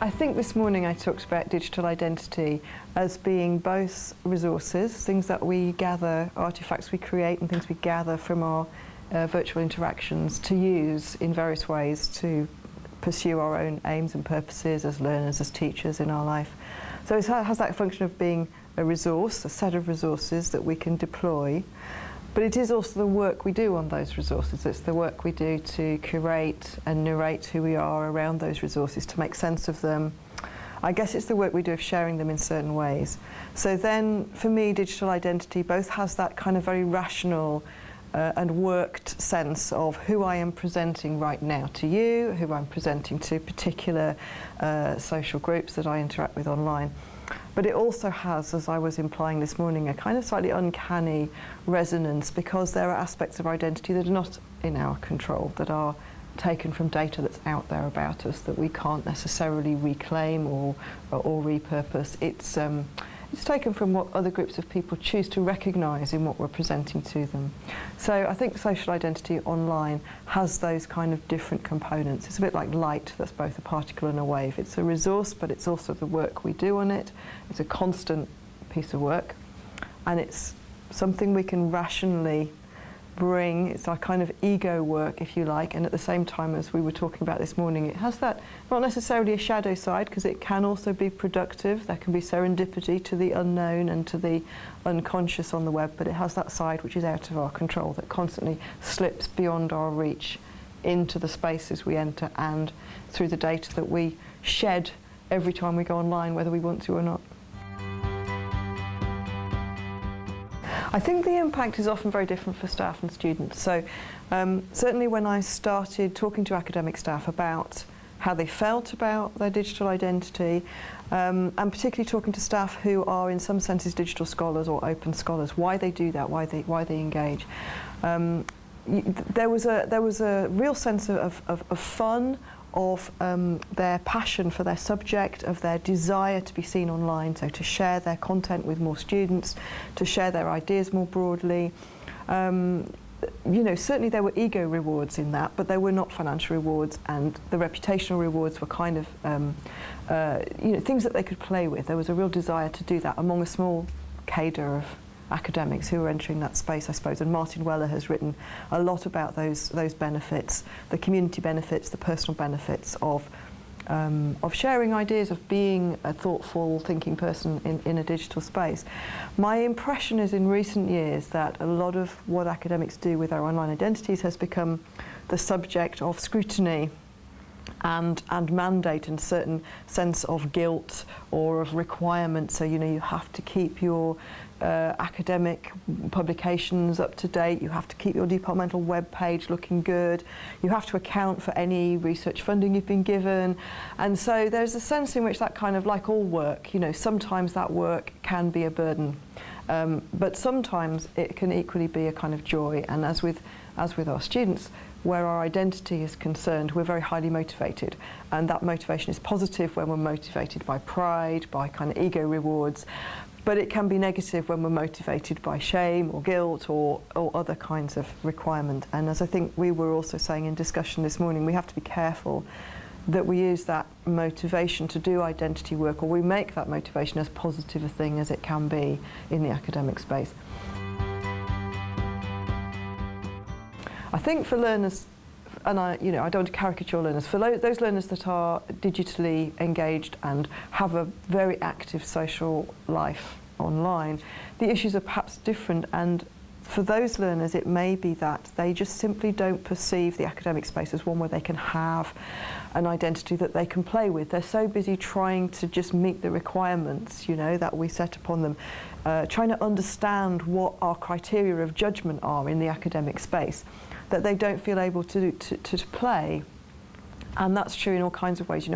I think this morning I talked about digital identity as being both resources, things that we gather, artefacts we create and things we gather from our virtual interactions to use in various ways to pursue our own aims and purposes as learners, as teachers in our life. So it has that function of being a resource, a set of resources that we can deploy, but it is also the work we do on those resources. It's the work we do to curate and narrate who we are around those resources, to make sense of them. I guess it's the work we do of sharing them in certain ways. So then, for me, digital identity both has that kind of very rational and worked sense of who I am presenting right now to you, who I'm presenting to particular social groups that I interact with online. But it also has, as I was implying this morning, a kind of slightly uncanny resonance, because there are aspects of identity that are not in our control, that are taken from data that's out there about us that we can't necessarily reclaim or repurpose. It's taken from what other groups of people choose to recognise in what we're presenting to them. So I think social identity online has those kind of different components. It's a bit like light that's both a particle and a wave. It's a resource, but it's also the work we do on it. It's a constant piece of work, and it's something we can rationally bring. It's our kind of ego work, if you like, and at the same time, as we were talking about this morning, it has that, not necessarily a shadow side, because it can also be productive. There can be serendipity to the unknown and to the unconscious on the web, but it has that side which is out of our control, that constantly slips beyond our reach into the spaces we enter and through the data that we shed every time we go online, whether we want to or not. I think the impact is often very different for staff and students. So certainly when I started talking to academic staff about how they felt about their digital identity, and particularly talking to staff who are in some senses digital scholars or open scholars, why they do that, why they engage. There was a real sense of fun, of their passion for their subject, of their desire to be seen online, so to share their content with more students, to share their ideas more broadly. Certainly there were ego rewards in that, but there were not financial rewards, and the reputational rewards were kind of things that they could play with. There was a real desire to do that among a small cadre of academics who are entering that space, I suppose, and Martin Weller has written a lot about those benefits, the community benefits, the personal benefits of sharing ideas, of being a thoughtful, thinking person in a digital space. My impression is in recent years that a lot of what academics do with our online identities has become the subject of scrutiny and mandate, and certain sense of guilt or of requirement. So you have to keep your academic publications up to date, you have to keep your departmental web page looking good, you have to account for any research funding you've been given. And so there's a sense in which that kind of, like all work, sometimes that work can be a burden, but sometimes it can equally be a kind of joy. And as with our students, where our identity is concerned, we're very highly motivated, and that motivation is positive when we're motivated by pride, by kind of ego rewards, but it can be negative when we're motivated by shame or guilt or other kinds of requirement. And as I think we were also saying in discussion this morning, we have to be careful that we use that motivation to do identity work, or we make that motivation as positive a thing as it can be in the academic space. I think for learners, and I don't want to caricature learners, for those learners that are digitally engaged and have a very active social life online, the issues are perhaps different, and for those learners it may be that they just simply don't perceive the academic space as one where they can have an identity that they can play with. They're so busy trying to just meet the requirements, that we set upon them, trying to understand what our criteria of judgment are in the academic space, that they don't feel able to play. And that's true in all kinds of ways.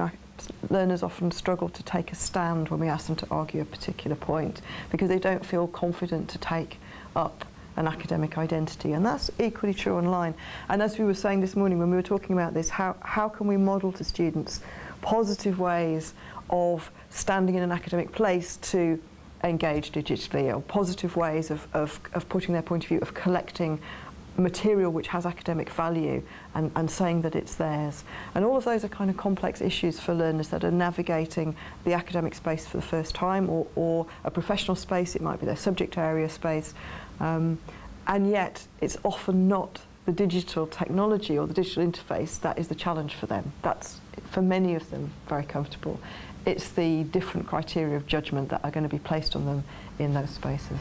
Learners often struggle to take a stand when we ask them to argue a particular point, because they don't feel confident to take up an academic identity, and that's equally true online. And as we were saying this morning when we were talking about this, how can we model to students positive ways of standing in an academic place to engage digitally, or positive ways of putting their point of view, of collecting material which has academic value and saying that it's theirs. And all of those are kind of complex issues for learners that are navigating the academic space for the first time, or a professional space. It might be their subject area space. And yet it's often not the digital technology or the digital interface that is the challenge for them. That's, for many of them, very comfortable. It's the different criteria of judgment that are going to be placed on them in those spaces.